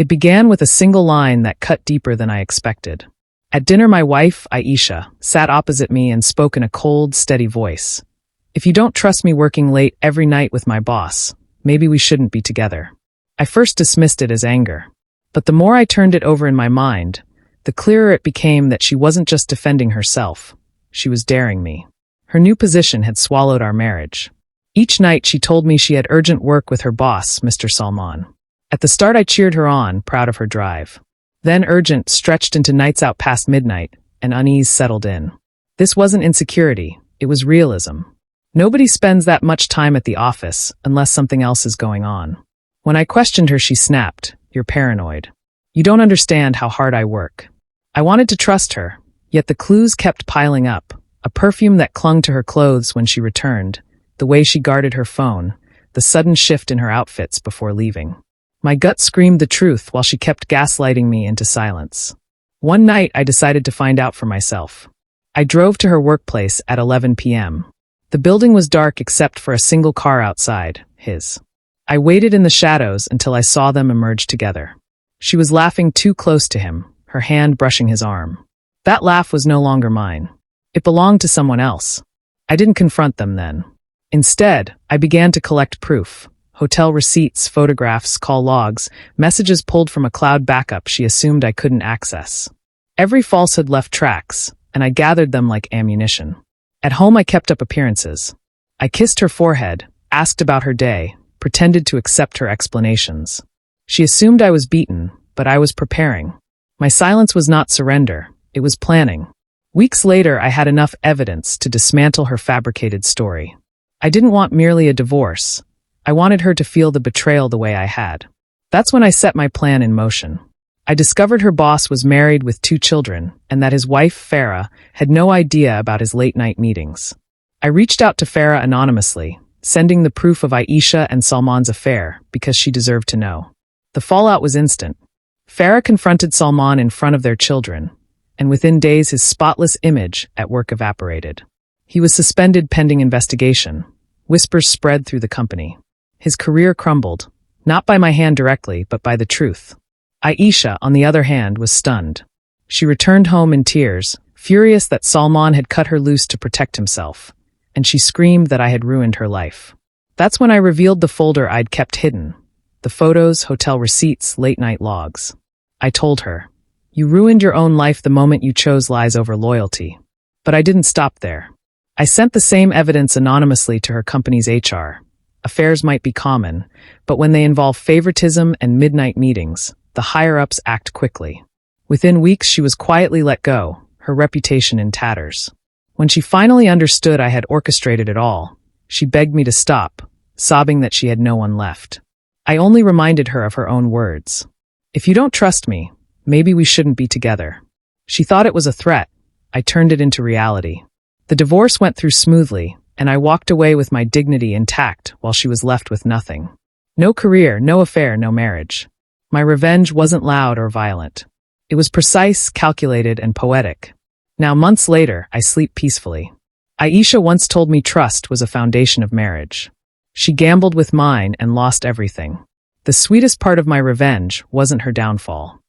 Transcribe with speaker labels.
Speaker 1: It began with a single line that cut deeper than I expected. At dinner, my wife, Aisha, sat opposite me and spoke in a cold, steady voice. "If you don't trust me working late every night with my boss, maybe we shouldn't be together." I first dismissed it as anger. But the more I turned it over in my mind, the clearer it became that she wasn't just defending herself. She was daring me. Her new position had swallowed our marriage. Each night she told me she had urgent work with her boss, Mr. Salman. At the start I cheered her on, proud of her drive. Then urgent stretched into nights out past midnight, and unease settled in. This wasn't insecurity, it was realism. Nobody spends that much time at the office unless something else is going on. When I questioned her, she snapped, "You're paranoid. You don't understand how hard I work." I wanted to trust her, yet the clues kept piling up. A perfume that clung to her clothes when she returned, the way she guarded her phone, the sudden shift in her outfits before leaving. My gut screamed the truth while she kept gaslighting me into silence. One night I decided to find out for myself. I drove to her workplace at 11 p.m. The building was dark except for a single car outside, his. I waited in the shadows until I saw them emerge together. She was laughing too close to him, her hand brushing his arm. That laugh was no longer mine. It belonged to someone else. I didn't confront them then. Instead, I began to collect proof. Hotel receipts, photographs, call logs, messages pulled from a cloud backup she assumed I couldn't access. Every falsehood left tracks, and I gathered them like ammunition. At home I kept up appearances. I kissed her forehead, asked about her day, pretended to accept her explanations. She assumed I was beaten, but I was preparing. My silence was not surrender, it was planning. Weeks later I had enough evidence to dismantle her fabricated story. I didn't want merely a divorce. I wanted her to feel the betrayal the way I had. That's when I set my plan in motion. I discovered her boss was married with 2 children, and that his wife, Farah, had no idea about his late-night meetings. I reached out to Farah anonymously, sending the proof of Aisha and Salman's affair because she deserved to know. The fallout was instant. Farah confronted Salman in front of their children, and within days his spotless image at work evaporated. He was suspended pending investigation. Whispers spread through the company. His career crumbled, not by my hand directly, but by the truth. Aisha, on the other hand, was stunned. She returned home in tears, furious that Salman had cut her loose to protect himself, and she screamed that I had ruined her life. That's when I revealed the folder I'd kept hidden. The photos, hotel receipts, late-night logs. I told her, "You ruined your own life the moment you chose lies over loyalty." But I didn't stop there. I sent the same evidence anonymously to her company's HR. Affairs might be common, but when they involve favoritism and midnight meetings, the higher-ups act quickly. Within weeks, she was quietly let go, her reputation in tatters. When she finally understood I had orchestrated it all, she begged me to stop, sobbing that she had no one left. I only reminded her of her own words. "If you don't trust me, maybe we shouldn't be together." She thought it was a threat. I turned it into reality. The divorce went through smoothly, and I walked away with my dignity intact while she was left with nothing. No career, no affair, no marriage. My revenge wasn't loud or violent. It was precise, calculated, and poetic. Now, months later, I sleep peacefully. Aisha once told me trust was a foundation of marriage. She gambled with mine and lost everything. The sweetest part of my revenge wasn't her downfall.